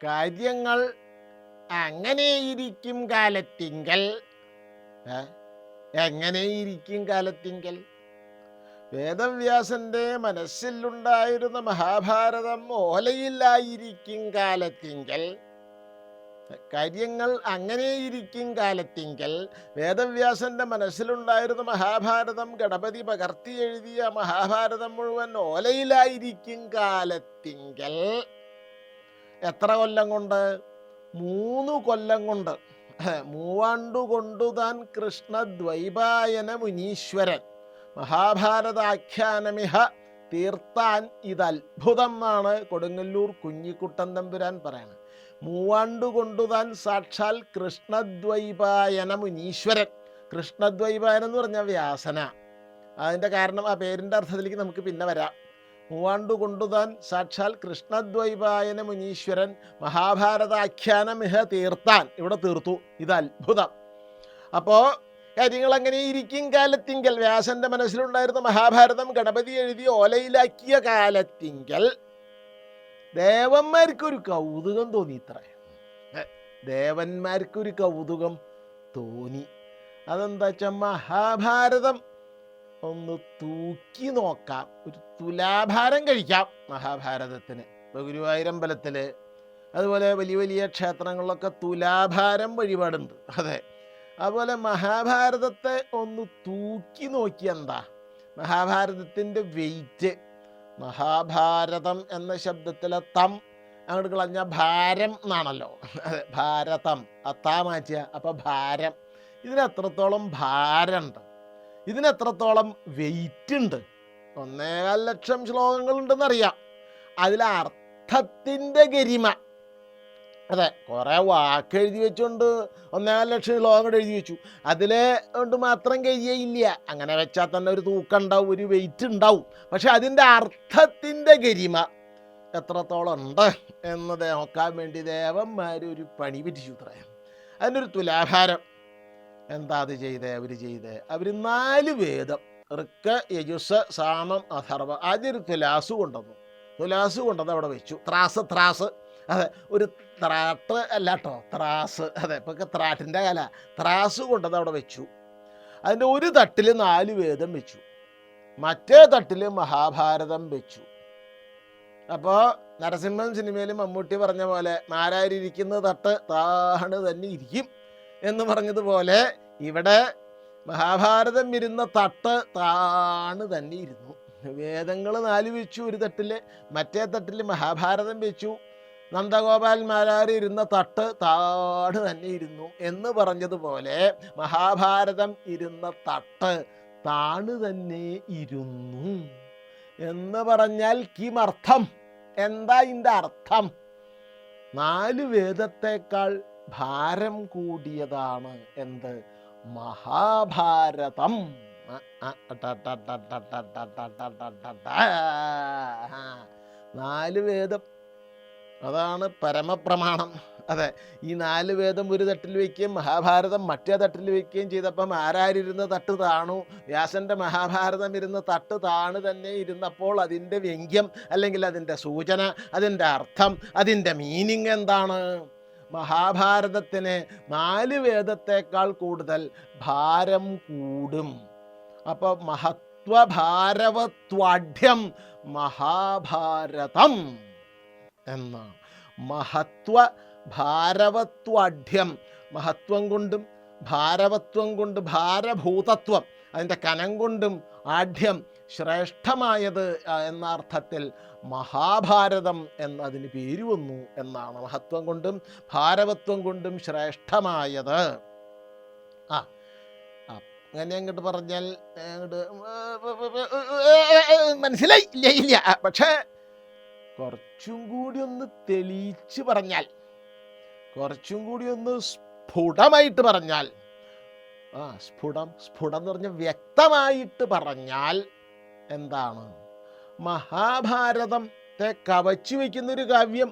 കാര്യങ്ങൾ അങ്ങനെയിരിക്കും കാലത്തിങ്കൽ. എങ്ങനെയിരിക്കും കാലത്തിങ്കൽ? വേദവ്യാസന്റെ മനസ്സിലുണ്ടായിരുന്ന മഹാഭാരതം ഓലയിലായിരിക്കും കാലത്തിങ്കൽ. കാര്യങ്ങൾ അങ്ങനെയിരിക്കും കാലത്തിങ്കൽ വേദവ്യാസന്റെ മനസ്സിലുണ്ടായിരുന്ന മഹാഭാരതം ഗണപതി പകർത്തി എഴുതിയ മഹാഭാരതം മുഴുവൻ ഓലയിലായിരിക്കും കാലത്തിങ്കൽ. എത്ര കൊല്ലം കൊണ്ട്? 3 കൊല്ലം കൊണ്ട്. 3 ആണ്ടുകൊണ്ടു താൻ കൃഷ്ണദ്വൈപായന മുനീശ്വരൻ മഹാഭാരതാഖ്യാനമിഹ തീർത്താൻ ഇതത്ഭുതം എന്നാണ് കൊടുങ്ങല്ലൂർ കുഞ്ഞിക്കുട്ടൻ തമ്പുരാൻ പറയണത്. 3 ആണ്ടുകൊണ്ടു താൻ സാക്ഷാൽ കൃഷ്ണദ്വൈപായന മുനീശ്വരൻ. കൃഷ്ണദ്വൈപായനം എന്ന് പറഞ്ഞാൽ വ്യാസന. അതിൻ്റെ കാരണം ആ പേരിൻ്റെ അർത്ഥത്തിലേക്ക് നമുക്ക് പിന്നെ വരാം. 3 ആണ്ടുകൊണ്ടു താൻ സാക്ഷാൽ കൃഷ്ണദ്വൈപായന മുനീശ്വരൻ മഹാഭാരതാഖ്യാനമിഹ തീർത്താൻ. ഇവിടെ തീർത്തു. ഇത് അത്ഭുതം. അപ്പോൾ കാര്യങ്ങൾ അങ്ങനെ ഇരിക്കും കാലത്തിങ്കൽ വ്യാസന്റെ മനസ്സിലുണ്ടായിരുന്ന മഹാഭാരതം ഗണപതി എഴുതി ഓലയിലാക്കിയ കാലത്തിങ്കൽ ദേവന്മാർക്കൊരു കൗതുകം തോന്നി. ഇത്ര ദേവന്മാർക്കൊരു കൗതുകം തോന്നി. അതെന്താ വെച്ചാൽ മഹാഭാരതം ഒന്ന് തൂക്കി നോക്കാം, ഒരു തുലാഭാരം കഴിക്കാം മഹാഭാരതത്തിന്. ഇപ്പോൾ ഗുരുവായൂരമ്പലത്തിൽ അതുപോലെ വലിയ വലിയ ക്ഷേത്രങ്ങളിലൊക്കെ തുലാഭാരം വഴിപാടുണ്ട്. അതെ, അതുപോലെ മഹാഭാരതത്തെ ഒന്ന് തൂക്കി നോക്കി എന്താ മഹാഭാരതത്തിൻ്റെ വെയിറ്റ്. മഹാഭാരതം എന്ന ശബ്ദത്തിലെ തം അങ്ങോട്ട് കളഞ്ഞ ഭാരം എന്നാണല്ലോ. അതെ, ഭാരതം അത്താ മാറ്റിയ അപ്പം ഭാരം. ഇതിനെത്രത്തോളം ഭാരമുണ്ട്, ഇതിനെത്രത്തോളം വെയിറ്റ് ഉണ്ട്. 1.25 ലക്ഷം ശ്ലോകങ്ങളുണ്ടെന്നറിയാം. അതിലെ അർത്ഥത്തിൻ്റെ ഗരിമ. അതെ, കുറേ വാക്ക് എഴുതി വെച്ചുകൊണ്ട് 1.25 ലക്ഷം ശ്ലോകങ്ങൾ എഴുതി വെച്ചു. അതിലെ കൊണ്ട് മാത്രം കഴിയയില്ല. അങ്ങനെ വെച്ചാൽ തന്നെ ഒരു തൂക്കം ഉണ്ടാവും, ഒരു വെയിറ്റ് ഉണ്ടാവും. പക്ഷെ അതിൻ്റെ അർത്ഥത്തിൻ്റെ ഗരിമ എത്രത്തോളം ഉണ്ട് എന്നത് നോക്കാൻ വേണ്ടി ദേവന്മാർ ഒരു പണി പറ്റിച്ചു. ഇത്രയും അതിനൊരു തുലാഭാരം. എന്താ അത് അവർ 4 വേദം ഋക്ക്, യജുസ്, സാമം, അഥർവ ആദ്യം ഒരു തുലാസ് കൊണ്ടുവന്ന് അവിടെ വെച്ചു. ത്രാസ്. അതെ, ഒരു ത്രാട്ട് അല്ല കേട്ടോ, ത്രാസ്. അതെ, ഇപ്പൊ ത്രാട്ടിൻ്റെ കല. ത്രാസ് കൊണ്ടത് അവിടെ വെച്ചു. അതിൻ്റെ ഒരു തട്ടിൽ 4 വേദം വെച്ചു, മറ്റേ തട്ടിൽ മഹാഭാരതം വെച്ചു. അപ്പോൾ നരസിംഹൻ സിനിമയിൽ മമ്മൂട്ടി പറഞ്ഞ പോലെ മാരാരിയിരിക്കുന്ന തട്ട് താണ് തന്നെ ഇരിക്കും എന്ന് പറഞ്ഞതുപോലെ ഇവിടെ മഹാഭാരതം ഇരുന്ന തട്ട് താണ് തന്നെ ഇരുന്നു. വേദങ്ങൾ 4 വെച്ചു ഒരു തട്ടിൽ, മറ്റേ തട്ടിൽ മഹാഭാരതം വെച്ചു. നന്ദഗോപാൽ മാരാരി ഇരുന്ന തട്ട് താണ് തന്നെ ഇരുന്നു എന്ന് പറഞ്ഞതുപോലെ മഹാഭാരതം ഇരുന്ന തട്ട് താണ് തന്നെ ഇരുന്നു എന്ന് പറഞ്ഞാൽ കിമർത്ഥം? എന്താ ഇതിൻ്റെ അർത്ഥം? 4 വേദത്തെക്കാൾ ഭാരം കൂടിയതാണ് എന്ത്? മഹാഭാരതം. 4 വേദം, അതാണ് പരമപ്രമാണം. അതെ, ഈ 4 വേദം ഒരു തട്ടിൽ വയ്ക്കുകയും മഹാഭാരതം മറ്റേ തട്ടിൽ വയ്ക്കുകയും ചെയ്തപ്പം ആരായിരുന്ന തട്ട് താണു. വ്യാസന്റെ മഹാഭാരതം ഇരുന്ന തട്ട് താണ് തന്നെ ഇരുന്നപ്പോൾ അതിൻ്റെ വ്യംഗ്യം അല്ലെങ്കിൽ അതിൻ്റെ സൂചന, അതിൻ്റെ അർത്ഥം, അതിൻ്റെ മീനിങ് എന്താണ്? മഹാഭാരതത്തിന് 4 വേദത്തെക്കാൾ കൂടുതൽ ഭാരം കൂടും. അപ്പോൾ മഹത്വഭാരവത്വാഢ്യം മഹാഭാരതം എന്നാണ്. മഹത്വ ഭാരവത്വാഢ്യം, മഹത്വം കൊണ്ടും ഭാരവത്വം കൊണ്ട് ഭാരഭൂതത്വം അതിൻ്റെ കനം കൊണ്ടും ആഢ്യം ശ്രേഷ്ഠമായത് എന്ന അർത്ഥത്തിൽ മഹാഭാരതം എന്നതിന് പേര് വന്നു എന്നാണ്. മഹത്വം കൊണ്ടും ഭാരവത്വം കൊണ്ടും ശ്രേഷ്ഠമായത്. അങ്ങനെ അങ്ങോട്ട് പറഞ്ഞാൽ മനസ്സിലായി ഇല്ല. പക്ഷേ കുറച്ചും കൂടി ഒന്ന് തെളിയിച്ച് പറഞ്ഞാൽ, കുറച്ചും കൂടി ഒന്ന് സ്ഫുടമായിട്ട് പറഞ്ഞാൽ, സ്ഫുടം എന്ന് പറഞ്ഞാൽ വ്യക്തമായിട്ട് പറഞ്ഞാൽ എന്താണ്? മഹാഭാരതത്തെ കവച്ചു വയ്ക്കുന്നൊരു കാവ്യം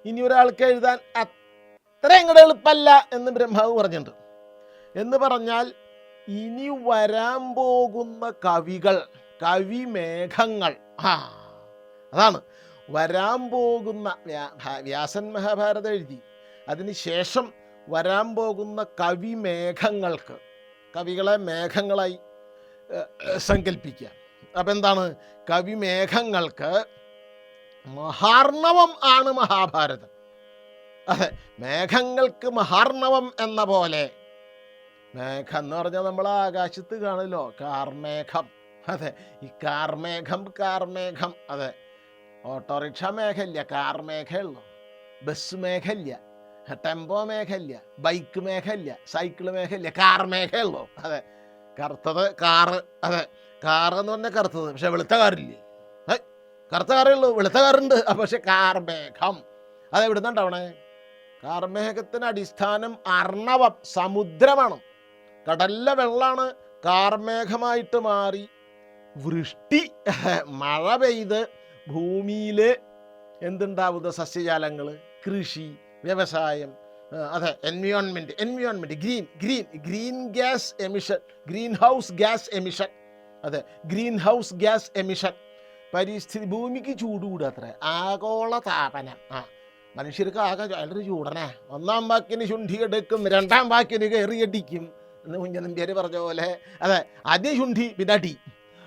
ഇനി ഒരാൾക്ക് എഴുതാൻ അത്ര അങ്ങോട്ട് എളുപ്പമല്ല എന്ന് ബ്രഹ്മാവ് പറഞ്ഞിട്ടുണ്ട്. എന്ന് പറഞ്ഞാൽ ഇനി വരാൻ പോകുന്ന കവികൾ, കവിമേഘങ്ങൾ, അതാണ് വരാൻ പോകുന്ന വ്യാസൻ മഹാഭാരതം എഴുതി, അതിനുശേഷം വരാൻ പോകുന്ന കവിമേഘങ്ങൾക്ക്, കവികളെ മേഘങ്ങളായി സങ്കല്പിക്കുക. അപ്പം എന്താണ്? കവിമേഘങ്ങൾക്ക് മഹാർണവം ആണ് മഹാഭാരതം. അതെ, മേഘങ്ങൾക്ക് മഹാർണവം എന്ന പോലെ, മേഘം എന്ന് പറഞ്ഞാൽ നമ്മൾ ആകാശത്ത് കാണുമല്ലോ, കാർമേഘം. അതെ, ഈ കാർമേഘം. അതെ, ഓട്ടോറിക്ഷ മേഘമില്ല, കാർമേഘമേ ഉള്ളൂ. ബസ് മേഘമില്ല, ടെമ്പോ മേഘമില്ല, ബൈക്ക് മേഘമില്ല, സൈക്കിൾ മേഘമില്ല, കാർമേഘമേ ഉള്ളൂ. അതെ, കറുത്തത് കാറ്. അതെ, കാറ് എന്ന് പറഞ്ഞാൽ കറുത്തത്, പക്ഷെ വെളുത്ത കാറില്ലേ? കറുത്ത കാറേ ഉള്ളൂ, വെളുത്ത കാറുണ്ട്, പക്ഷെ കാർമേഘം. അത് എവിടുന്ന് ഉണ്ടാവണേ? കാർമേഘത്തിന് അടിസ്ഥാനം അർണവം, സമുദ്രമാണ്. കടലിലെ വെള്ളമാണ് കാർമേഘമായിട്ട് മാറി വൃഷ്ടി, മഴ പെയ്ത് ഭൂമിയിൽ എന്തുണ്ടാവുന്നത്? സസ്യജാലങ്ങൾ, കൃഷി, വ്യവസായം. അതെ, environment, green gas emission, green house gas emission. പരിസ്ഥിതി, ഭൂമിക്ക് ചൂട് കൂടാത്രേ, ആഗോള താപനം. മനുഷ്യർക്ക് ആകെ വളരെ ചൂടനെ. ഒന്നാം വാക്കിന് ശുണ്ഠി എടുക്കും, രണ്ടാം വാക്കിന് കയറിയടിക്കും എന്ന് കുഞ്ഞനമ്പ്യാർ പറഞ്ഞ പോലെ. അതെ, ആദ്യം ശുണ്ഠി പിന്നെ അടി.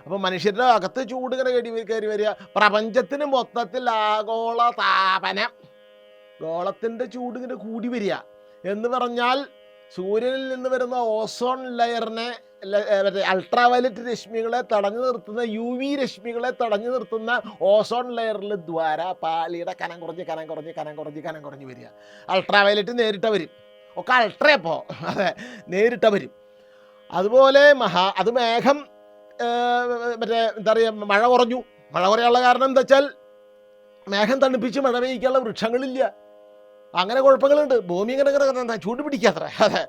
അപ്പോൾ മനുഷ്യരുടെ അകത്ത് ചൂട് ഇങ്ങനെ കയറി വരിക. പ്രപഞ്ചത്തിന് മൊത്തത്തിൽ ആഗോള താപനം, ഗോളത്തിൻ്റെ ചൂട് ഇങ്ങനെ കൂടി വരിക എന്ന് പറഞ്ഞാൽ സൂര്യനിൽ നിന്ന് വരുന്ന ഓസോൺ ലെയറിനെ, അൾട്രാവയലറ്റ് രശ്മികളെ തടഞ്ഞു നിർത്തുന്ന, UV രശ്മികളെ തടഞ്ഞു നിർത്തുന്ന ഓസോൺ ലെയറിൽ ദ്വാര പാളിയുടെ കനം കുറഞ്ഞ് വരിക. അൾട്രാവയലറ്റ് നേരിട്ട് വരും, ഒക്കെ അൾട്രയപ്പോൾ. അതെ, നേരിട്ട് വരും. അതുപോലെ അത് മേഘം എന്താ പറയുക, മഴ കുറയാനുള്ള കാരണം എന്താ വെച്ചാൽ മേഘം തണുപ്പിച്ച് മഴ പെയ്യിക്കാനുള്ള വൃക്ഷങ്ങളില്ല. അങ്ങനെ കുഴപ്പങ്ങളുണ്ട്. ഭൂമി ഇങ്ങനെ ചൂട് പിടിക്കാത്ര. അതെ,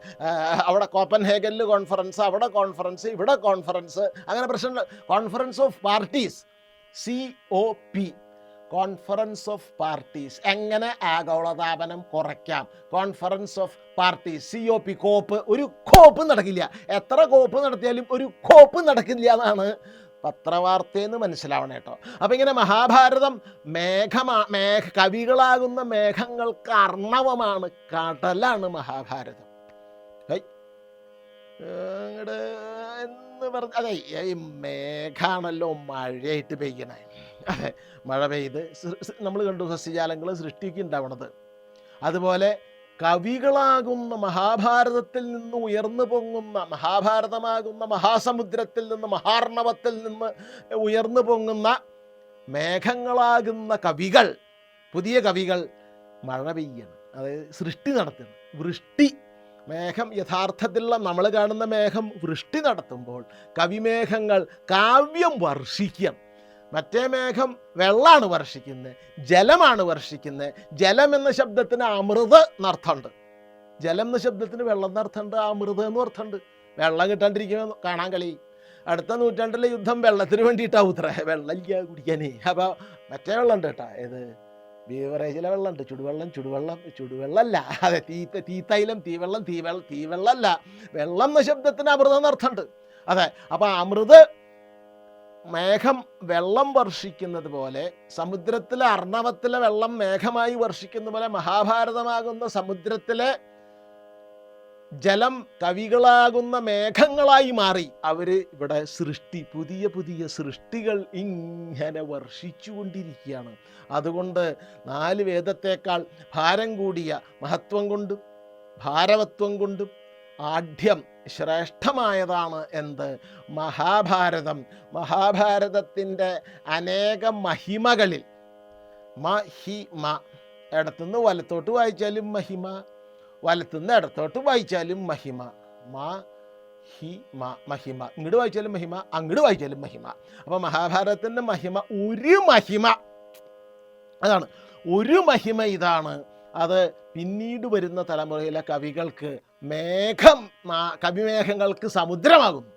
അവിടെ കോപ്പൻഹേഗനിൽ കോൺഫറൻസ്, അവിടെ കോൺഫറൻസ്, ഇവിടെ കോൺഫറൻസ്, അങ്ങനെ പ്രശ്നമുണ്ട്. Conference of parties, COP, conference of parties. എങ്ങനെ ആഗോളതാപനം കുറയ്ക്കാം? കോൺഫറൻസ് ഓഫ് പാർട്ടീസ്, COP, കോപ്പ്. ഒരു കോപ്പ് നടക്കില്ല. എത്ര കോപ്പ് നടത്തിയാലും ഒരു കോപ്പ് നടക്കില്ല എന്നാണ് പത്രവാർത്തയെന്ന് മനസ്സിലാവണം കേട്ടോ. അപ്പം ഇങ്ങനെ മഹാഭാരതം കവികളാകുന്ന മേഘങ്ങൾക്ക് അർണവമാണ്, കടലാണ് മഹാഭാരതം. അങ്ങോട്ട് എന്ന് പറഞ്ഞ, അതെ, ഈ മേഘാണല്ലോ മഴയായിട്ട് പെയ്യണേ. അതെ, മഴ പെയ്ത് നമ്മൾ കണ്ടു സസ്യജാലങ്ങൾ സൃഷ്ടിക്ക് ഉണ്ടാവണത്. അതുപോലെ കവികളാകുന്ന മഹാഭാരതത്തിൽ നിന്ന് ഉയർന്നു പൊങ്ങുന്ന, മഹാഭാരതമാകുന്ന മഹാസമുദ്രത്തിൽ നിന്ന്, മഹാർണവത്തിൽ നിന്ന് ഉയർന്നു പൊങ്ങുന്ന മേഘങ്ങളാകുന്ന കവികൾ, പുതിയ കവികൾ മഴ പെയ്യണം, അതായത് സൃഷ്ടി നടത്തണം. വൃഷ്ടി, മേഘം യഥാർത്ഥത്തിലുള്ള നമ്മൾ കാണുന്ന മേഘം വൃഷ്ടി നടത്തുമ്പോൾ കവിമേഘങ്ങൾ കാവ്യം വർഷിക്കണം. മറ്റേ മേഘം വെള്ളമാണ് വർഷിക്കുന്നത്, ജലമാണ് വർഷിക്കുന്നത്. ജലം എന്ന ശബ്ദത്തിന് അമൃത് എന്നർത്ഥമുണ്ട്, ജലം എന്ന ശബ്ദത്തിന് വെള്ളം എന്നർത്ഥമുണ്ട്, അമൃത് എന്നും അർത്ഥമുണ്ട്. വെള്ളം കിട്ടാണ്ടിരിക്കുമ്പോൾ കാണാൻ കളി. അടുത്ത നൂറ്റാണ്ടിലെ യുദ്ധം വെള്ളത്തിന് വേണ്ടിയിട്ടാവൂത്രേ, വെള്ളം ഇല്ല കുടിക്കാനേ. അപ്പോൾ മറ്റേ വെള്ളം ഉണ്ട് കേട്ടോ, ഏത് ബീവറേജിലെ വെള്ളമുണ്ട്, ചുടുവെള്ളമല്ല. അതെ, തീത്തൈലം, തീവെള്ളമല്ല. വെള്ളം എന്ന ശബ്ദത്തിന് അമൃതം എന്നർത്ഥമുണ്ട്. അതെ, അപ്പോൾ അമൃത്, മേഘം വെള്ളം വർഷിക്കുന്നത് പോലെ, സമുദ്രത്തിലെ അർണവത്തിലെ വെള്ളം മേഘമായി വർഷിക്കുന്ന പോലെ മഹാഭാരതമാകുന്ന സമുദ്രത്തിലെ ജലം കവികളാകുന്ന മേഘങ്ങളായി മാറി അവർ ഇവിടെ പുതിയ സൃഷ്ടികൾ ഇങ്ങനെ വർഷിച്ചുകൊണ്ടിരിക്കുകയാണ്. അതുകൊണ്ട് 4 വേദത്തേക്കാൾ ഭാരം കൂടിയ മഹത്വം കൊണ്ടും ഭാരവത്വം കൊണ്ടും ആഢ്യം ശ്രേഷ്ഠമായതാണ് എന്ത്? മഹാഭാരതം. മഹാഭാരതത്തിൻ്റെ അനേക മഹിമകളിൽ മഹിമ, ഇടത്തുനിന്ന് വലത്തോട്ട് വായിച്ചാലും മഹിമ, വലത്തുനിന്ന് ഇടത്തോട്ട് വായിച്ചാലും മഹിമ. മഹിമ, ഇങ്ങോട്ട് വായിച്ചാലും മഹിമ, അങ്ങോട്ട് വായിച്ചാലും മഹിമ. അപ്പോൾ മഹാഭാരതത്തിൻ്റെ മഹിമ, ഒരു മഹിമ അതാണ്, ഒരു മഹിമ ഇതാണ്. അത് പിന്നീട് വരുന്ന തലമുറയിലെ കവികൾക്ക് കവിമേഘങ്ങൾക്ക് സമുദ്രമാകുന്നു.